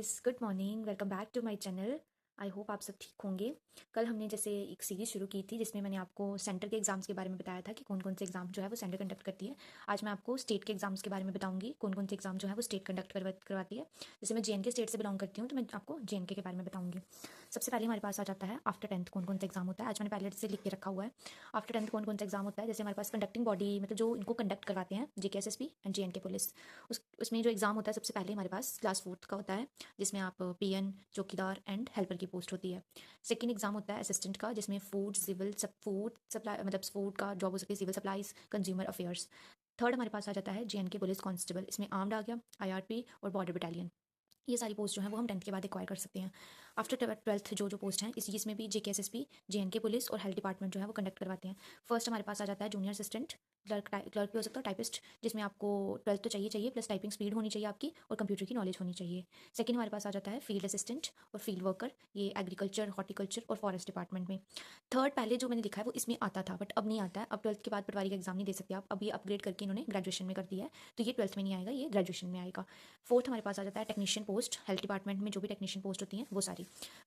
Guys, good morning. Welcome back to my channel. I hope आप सब ठीक होंगे। कल हमने जैसे एक सीरीज़ शुरू की थी जिसमें मैंने आपको सेंटर के एग्ज़ाम्स के बारे में बताया था कि कौन कौन से एग्ज़ाम जो है वो सेंटर कंडक्ट करती है। आज मैं आपको स्टेट के एग्ज़ाम्स के बारे में बताऊंगी कौन कौन से एग्ज़ाम जो है वो स्टेट कंडक्ट करवाती है। जैसे मैं JNK स्टेट से बिलोंग करती हूँ तो मैं आपको JNK के बारे में बताऊँगी। सबसे पहले हमारे पास आ जाता है आफ्टर 10th कौन कौन सा एग्ज़ाम होता है। आज मैंने पहले से लिख के रखा हुआ है आफ्टर 10th कौन कौन सा एग्ज़ाम होता है। जैसे हमारे पास कंडक्टिंग बॉडी मतलब जो इनको कंडक्ट करवाते हैं JKSSP एंड JNK पुलिस। उसमें जो एग्ज़ाम होता है सबसे पहले हमारे पास क्लास 4th का होता है जिसमें आप PN चौकीदार एंड हेल्पर की पोस्ट होती है। सेकंड एग्जाम होता है असिस्टेंट का जिसमें फूड सप्लाई मतलब फूड का जॉब हो सकती है, civil supplies, consumer affairs. Third हमारे पास आ जाता है JNK पुलिस कांस्टेबल। इसमें आर्म्ड आ गया, IRP और बॉर्डर बटालियन। ये सारी पोस्ट जो है वो हम 10th के बाद एक्वायर कर सकते हैं। आफ्टर 12th जो पोस्ट हैं इसी इसमें भी JKSSP, JNK पुलिस और हेल्थ डिपार्टमेंट जो है वो कंडक्ट करवाते हैं। फर्स्ट हमारे पास आ जाता है जूनियर असिस्टेंट, क्लर्क भी हो सकता है, टाइपिस्ट, जिसमें आपको 12th तो चाहिए प्लस टाइपिंग स्पीड होनी चाहिए आपकी और कंप्यूटर की नॉलेज होनी चाहिए। सेकंड हमारे पास आ जाता है फील्ड असिस्टेंट और फील्ड वर्कर, ये एग्रीकल्चर, हॉर्टिकल्चर और फॉरेस्ट डिपार्टमेंट में। थर्ड पहले जो मैंने लिखा है वो इसमें आता था बट अब नहीं आता है। अब 12th के बाद पटवारी का एग्जाम नहीं दे सकते आप, अब ये अपग्रेड करके इन्होंने ग्रेजुएशन में कर दिया है, तो ये 12th में नहीं आएगा, ये ग्रेजुएशन में आएगा। फोर्थ हमारे पास आ जाता है टेक्नीशियन पोस्ट, हेल्थ डिपार्टमेंट में जो भी टेक्नीशियन पोस्ट होती हैं वो सारी।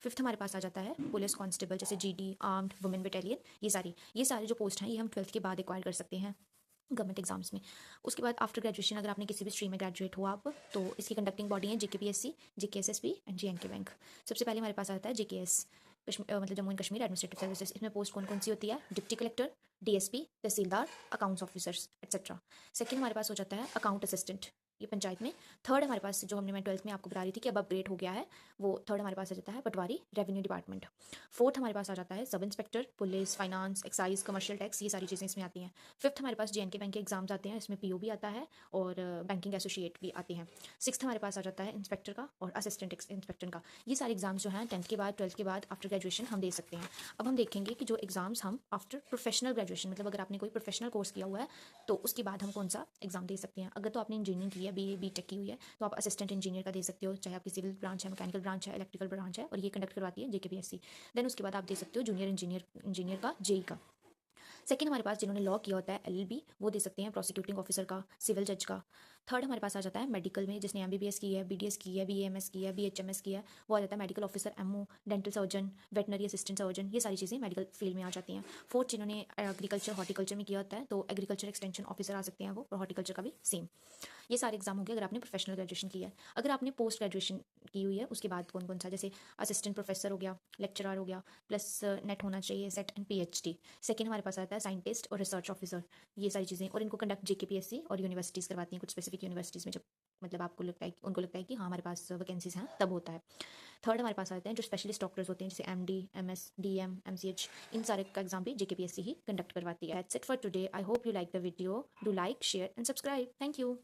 फिफ्थ हमारे पास आ जाता है पुलिस कांस्टेबल, जैसे GD, आर्म्ड, वुमेन बटालियन, ये सारे जो पोस्ट हैं ये हम 12th के बाद एक्वायर कर सकते हैं गवर्नमेंट एग्जाम्स में। उसके बाद आफ्टर ग्रेजुएशन अगर आपने किसी भी स्ट्रीम में ग्रेजुएट हुआ आप, तो इसकी कंडक्टिंग बॉडी है JKPSC, JKSSP and JNK bank. सबसे पहले हमारे पास आता है JKS, मतलब Jammu and Kashmir administrative services. इसमें पोस्ट कौन कौन सी होती है? डिप्टी कलेक्टर, DSP, तहसीलदार, अकाउंट्स ऑफिसर्स एक्सेट्रा। सेकंड हमारे पास हो जाता है अकाउंट असिस्टेंट, ये पंचायत में। थर्ड हमारे पास जो मैं 12th में आपको बता रही थी कि अब अपग्रेड हो गया है, वो थर्ड हमारे पास आ जाता है पटवारी, रेवेन्यू डिपार्टमेंट। फोर्थ हमारे पास आ जाता है sub inspector, police, finance, excise, commercial tax, ये सारी चीज़ें इसमें आती हैं। फिफ्थ हमारे पास JNK बैंक के एग्जाम्स आते हैं, इसमें PO भी आता है और बैंकिंग एसोसिएट भी आते हैं। सिक्स्थ हमारे पास आ जाता है इंस्पेक्टर का और असिस्टेंट इंस्पेक्टर का। ये सारे एग्जाम्स जो हैं 10th के बाद 12th के बाद आफ्टर ग्रेजुएशन हम दे सकते हैं। अब हम देखेंगे कि जो एग्जाम्स हम आफ्टर प्रोफेशनल ग्रेजुएशन, मतलब अगर आपने कोई प्रोफेशनल कोर्स किया हुआ है तो उसके बाद हम कौन सा एग्जाम दे सकते हैं। अगर तो आपने इंजीनियरिंग की है, BA BTech की हुई है, तो आप असिस्टेंट इंजीनियर का दे सकते हो, चाहे आपकी सिविल ब्रांच है, मैकेनिकल ब्रांच है, इलेक्ट्रिकल ब्रांच है, और ये कंडक्ट करवाती है JKPSC। देन उसके बाद आप दे सकते हो जूनियर इंजीनियर का, JEE का। सेकंड हमारे पास जिन्होंने लॉ किया होता है LLB, वो दे सकते हैं प्रोसिक्यूटिंग ऑफिसर का, सिविल जज का। थर्ड हमारे पास आ जाता है मेडिकल में, जिसने MBBS की है, BDS की है, BAMS की है, BHMS की है, वो आ जाता है medical officer, MO, dental surgeon, veterinary assistant surgeon, ये सारी चीज़ें मेडिकल फील्ड में आ जाती हैं। फोर्थ जिन्होंने एग्रीकल्चर हॉर्टिकल्चर में किया होता है तो एग्रीकल्चर एक्सटेंशन ऑफिसर आ सकते हैं वो, और हॉर्टिकल्चर का भी सेम। ये सारे एग्जाम हो गए अगर आपने प्रोफेशनल ग्रेजुएशन की है। अगर आपने पोस्ट ग्रेजुएशन की हुई है उसके बाद कौन कौन सा, जैसे असिस्टेंट प्रोफेसर हो गया, लेक्चरर हो गया, प्लस नेट होना चाहिए, सेट एंड PhD। सेकंड हमारे पास आता है साइंटिस्ट और रिसर्च ऑफिसर, ये सारी चीज़ें, और इनको कंडक्ट JKPSC और यूनिवर्सिटीज़ करवाती हैं, कुछ स्पेसिफिक यूनिवर्सिटीज़ में जब मतलब आपको लगता है उनको लगता है कि हाँ हमारे पास वैकेंसीज हैं तब होता है। थर्ड हमारे पास आते हैं जो स्पेशलिस्ट डॉक्टर्स होते हैं, जैसे MD, MS, DM, MCH, इन सारे का एग्जाम भी JKPSC ही कंडक्ट करवाती है। That's it for today. I hope you like the video. Do like, share and subscribe. Thank you.